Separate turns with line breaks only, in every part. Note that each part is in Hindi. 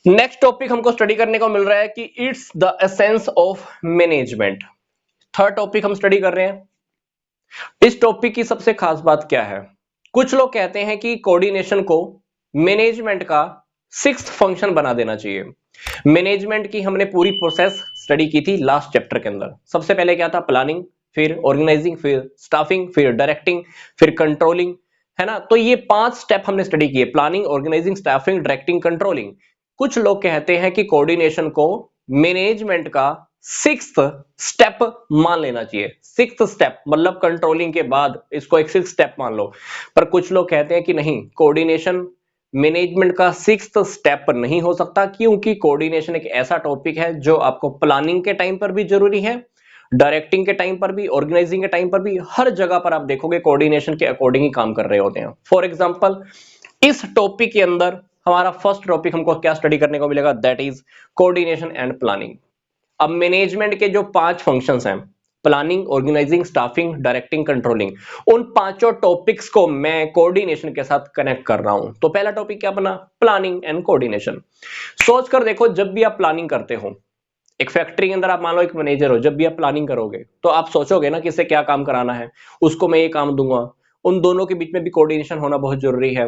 नेक्स्ट टॉपिक हमको स्टडी करने को मिल रहा है कि it's the essence of management. Third topic हम स्टडी कर रहे हैं। इस टॉपिक की सबसे खास बात क्या है? कुछ लोग कहते हैं कि कोऑर्डिनेशन को मैनेजमेंट का सिक्स्थ फंक्शन बना देना चाहिए। मैनेजमेंट की हमने पूरी प्रोसेस स्टडी की थी लास्ट चैप्टर के अंदर। सबसे पहले क्या था? प्लानिंग, फिर ऑर्गेनाइजिंग, फिर स्टाफिंग, फिर डायरेक्टिंग, फिर कंट्रोलिंग, है ना। तो ये 5 स्टेप हमने स्टडी किए: planning, organising, staffing, directing, controlling. कुछ लोग कहते हैं कि कोऑर्डिनेशन को मैनेजमेंट का सिक्स्थ स्टेप मान लेना चाहिए। सिक्स्थ स्टेप मतलब कंट्रोलिंग के बाद इसको एक सिक्स्थ स्टेप मान लो। पर कुछ लोग कहते हैं कि नहीं, कोऑर्डिनेशन मैनेजमेंट का सिक्स्थ स्टेप नहीं हो सकता, क्योंकि कोऑर्डिनेशन एक ऐसा टॉपिक है जो आपको प्लानिंग के टाइम पर भी जरूरी है, डायरेक्टिंग के टाइम पर भी, ऑर्गेनाइजिंग के टाइम पर भी। हर जगह पर आप देखोगे कोऑर्डिनेशन के अकॉर्डिंग ही काम कर रहे होते हैं। फॉर एग्जांपल, इस टॉपिक के अंदर हमारा फर्स्ट टॉपिक हमको क्या स्टडी करने को मिलेगा? That is coordination and planning. अब मैनेजमेंट के जो 5 फंक्शंस हैं, planning, organising, staffing, directing, controlling, उन पांचों टॉपिक्स को मैं कोऑर्डिनेशन के साथ कनेक्ट कर रहा हूं। तो पहला टॉपिक क्या बना? Planning and coordination. सोच कर देखो, जब भी आप प्लानिंग करते हो, एक फैक्ट्री के अंदर आप मान लो एक मैनेजर हो, जब भी आप प्लानिंग करोगे तो आप सोचोगे ना कि इससे क्या काम कराना है, उसको मैं ये काम दूंगा। उन दोनों के बीच में भी कोऑर्डिनेशन होना बहुत जरूरी है।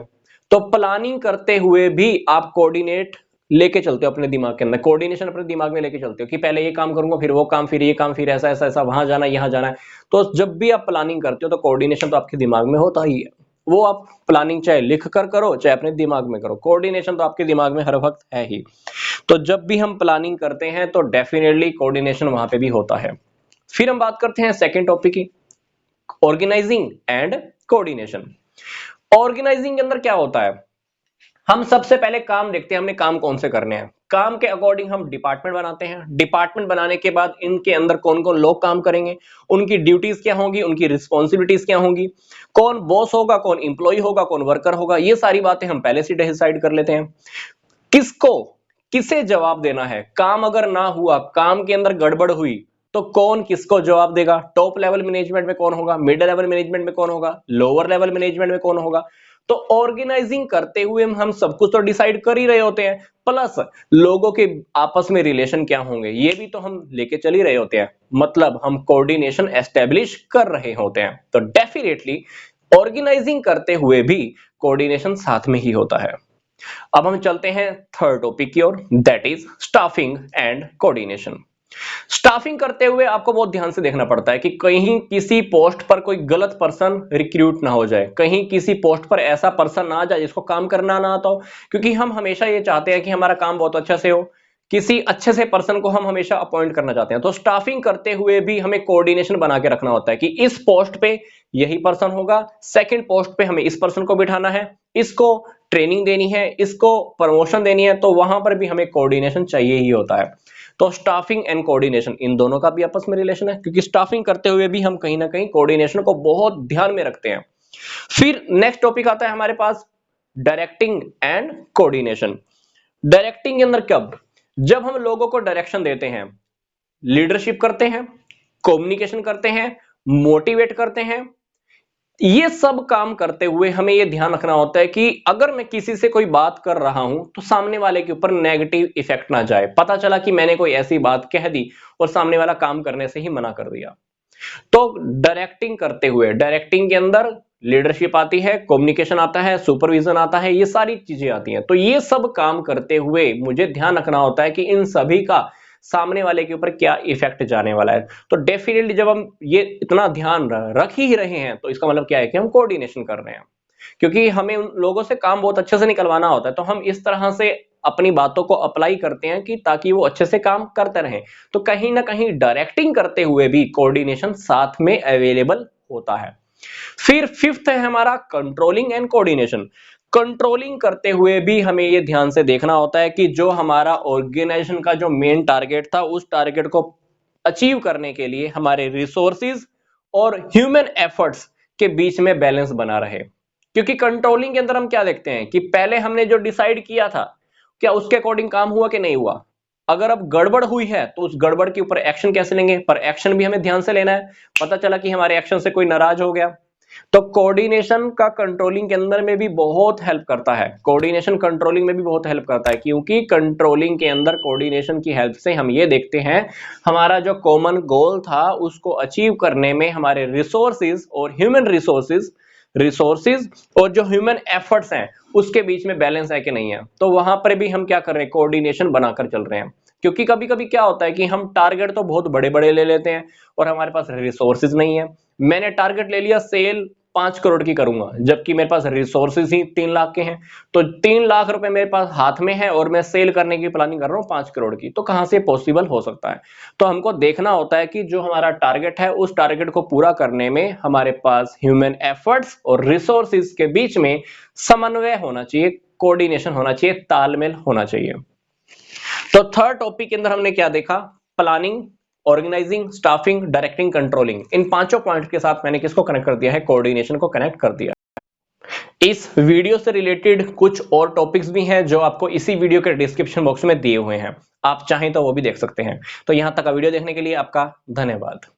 तो प्लानिंग करते हुए भी आप कोऑर्डिनेट लेके चलते हो अपने दिमाग के अंदर, कोऑर्डिनेशन अपने दिमाग में लेके चलते हो कि पहले ये काम करूंगा, फिर वो काम, फिर ये काम, फिर ऐसा ऐसा ऐसा, वहां जाना, यहां जाना है। तो जब भी आप प्लानिंग करते हो तो कोऑर्डिनेशन तो आपके दिमाग में होता ही है। वो आप प्लानिंग चाहे लिख कर करो, चाहे अपने दिमाग में करो, कोऑर्डिनेशन तो आपके दिमाग में हर वक्त है ही। तो जब भी हम प्लानिंग करते हैं तो डेफिनेटली कोऑर्डिनेशन वहां पे भी होता है। फिर हम बात करते हैं सेकंड टॉपिक की, ऑर्गेनाइजिंग एंड कोऑर्डिनेशन। ऑर्गेनाइजिंग के अंदर क्या होता है? हम सबसे पहले काम देखते हैं, हमने काम कौन से करने हैं। काम के अकॉर्डिंग हम डिपार्टमेंट बनाते हैं। डिपार्टमेंट बनाने के बाद इनके अंदर कौन कौन लोग काम करेंगे, उनकी ड्यूटीज क्या होंगी, उनकी रिस्पॉन्सिबिलिटीज क्या होंगी, कौन बॉस होगा, कौन इंप्लॉय होगा, कौन वर्कर होगा, ये सारी बातें हम पहले से डिसाइड कर लेते हैं। किसको किसे जवाब देना है, काम अगर ना हुआ, काम के अंदर गड़बड़ हुई, तो कौन किसको जवाब देगा, टॉप लेवल मैनेजमेंट में कौन होगा, मिड लेवल मैनेजमेंट में कौन होगा, लोअर लेवल मैनेजमेंट में कौन होगा। तो ऑर्गेनाइजिंग करते हुए हम सब कुछ तो डिसाइड कर ही रहे होते हैं, प्लस लोगों के आपस में रिलेशन क्या होंगे ये भी तो हम लेके चल ही रहे होते हैं। मतलब हम कोऑर्डिनेशन एस्टेब्लिश कर रहे होते हैं। तो डेफिनेटली ऑर्गेनाइजिंग करते हुए भी कोऑर्डिनेशन साथ में ही होता है। अब हम चलते हैं थर्ड टॉपिक की ओर, that is staffing and coordination. Staffing करते हुए आपको बहुत ध्यान से देखना पड़ता है कि कहीं किसी पोस्ट पर कोई गलत पर्सन रिक्रूट ना हो जाए, कहीं किसी पोस्ट पर ऐसा पर्सन ना आ जाए जिसको काम करना ना आता हो, क्योंकि हम हमेशा ये चाहते हैं कि हमारा काम बहुत अच्छा से हो। किसी अच्छे से पर्सन को हम हमेशा अपॉइंट करना चाहते हैं। तो स्टाफिंग करते हुए भी हमें कोऑर्डिनेशन बना के रखना होता है कि इस पोस्ट पे यही पर्सन होगा, सेकंड पोस्ट पे हमें इस पर्सन को बिठाना है, इसको ट्रेनिंग देनी है, इसको प्रमोशन देनी है, तो वहां पर भी हमें कोऑर्डिनेशन चाहिए ही होता है। तो स्टाफिंग एंड कोऑर्डिनेशन इन दोनों का भी आपस में रिलेशन है, क्योंकि स्टाफिंग करते हुए भी हम कहीं ना कहीं कोऑर्डिनेशन को बहुत ध्यान में रखते हैं। फिर नेक्स्ट टॉपिक आता है हमारे पास, डायरेक्टिंग एंड कोऑर्डिनेशन। डायरेक्टिंग के अंदर कब? जब हम लोगों को डायरेक्शन देते हैं, लीडरशिप करते हैं, कम्युनिकेशन करते हैं, मोटिवेट करते हैं, ये सब काम करते हुए हमें ये ध्यान रखना होता है कि अगर मैं किसी से कोई बात कर रहा हूं तो सामने वाले के ऊपर नेगेटिव इफेक्ट ना जाए। पता चला कि मैंने कोई ऐसी बात कह दी और सामने वाला काम करने से ही मना कर दिया। तो डायरेक्टिंग करते हुए, डायरेक्टिंग के अंदर लीडरशिप आती है, कम्युनिकेशन आता है, सुपरविजन आता है, ये सारी चीजें आती हैं। तो ये सब काम करते हुए मुझे ध्यान रखना होता है कि इन सभी का सामने वाले के ऊपर क्या इफेक्ट जाने वाला है। तो डेफिनेटली जब हम ये इतना ध्यान रख ही रहे हैं तो इसका मतलब क्या है कि हम कोऑर्डिनेशन कर रहे हैं, क्योंकि हमें उन लोगों से काम बहुत अच्छे से निकलवाना होता है। तो हम इस तरह से अपनी बातों को अप्लाई करते हैं कि ताकि वो अच्छे से काम करते रहें। तो कहीं ना कहीं डायरेक्टिंग करते हुए भी कोऑर्डिनेशन साथ में अवेलेबल होता है। फिर फिफ्थ है हमारा कंट्रोलिंग एंड कोऑर्डिनेशन। कंट्रोलिंग करते हुए भी हमें यह ध्यान से देखना होता है कि जो हमारा ऑर्गेनाइजेशन का जो मेन टारगेट था, उस टारगेट को अचीव करने के लिए हमारे रिसोर्सेज और ह्यूमन एफर्ट्स के बीच में बैलेंस बना रहे। क्योंकि कंट्रोलिंग के अंदर हम क्या देखते हैं कि पहले हमने जो डिसाइड किया था, क्या उसके अकॉर्डिंग काम हुआ कि नहीं हुआ। अगर अब गड़बड़ हुई है तो उस गड़बड़ के ऊपर एक्शन कैसे लेंगे, पर एक्शन भी हमें ध्यान से लेना है। पता चला कि हमारे एक्शन से कोई नाराज हो गया, तो कोऑर्डिनेशन का कंट्रोलिंग के अंदर में भी बहुत हेल्प करता है, कोऑर्डिनेशन कंट्रोलिंग में भी बहुत हेल्प करता है, क्योंकि कंट्रोलिंग के अंदर कोऑर्डिनेशन की हेल्प से हम ये देखते हैं हमारा जो कॉमन गोल था उसको अचीव करने में हमारे रिसोर्सेज और ह्यूमन रिसोर्सेज और जो ह्यूमन एफर्ट्स हैं उसके बीच में बैलेंस है कि नहीं है। तो वहां पर भी हम क्या कर रहे हैं, कोऑर्डिनेशन बनाकर चल रहे हैं। क्योंकि कभी कभी क्या होता है कि हम टारगेट तो बहुत बड़े बड़े ले लेते हैं और हमारे पास रिसोर्सेज नहीं है। मैंने टारगेट ले लिया सेल 5 करोड़ की करूंगा, जबकि मेरे पास रिसोर्सेज ही 3 लाख के हैं। तो 3 लाख रुपए मेरे पास हाथ में है और मैं सेल करने की प्लानिंग कर रहा हूं 5 करोड़ की, तो कहां से पॉसिबल हो सकता है। तो हमको देखना होता है कि जो हमारा टारगेट है उस टारगेट को पूरा करने में हमारे पास ह्यूमन एफर्ट्स और रिसोर्सेज के बीच में समन्वय होना चाहिए, कोऑर्डिनेशन होना चाहिए, तालमेल होना चाहिए। तो थर्ड टॉपिक के अंदर हमने क्या देखा, planning, organising, staffing, directing, controlling. इन पांचों पॉइंट के साथ मैंने किसको कनेक्ट कर दिया है, कोऑर्डिनेशन को कनेक्ट कर दिया। इस वीडियो से रिलेटेड कुछ और टॉपिक्स भी हैं जो आपको इसी वीडियो के डिस्क्रिप्शन बॉक्स में दिए हुए हैं, आप चाहें तो वो भी देख सकते हैं। तो यहां तक का वीडियो देखने के लिए आपका धन्यवाद।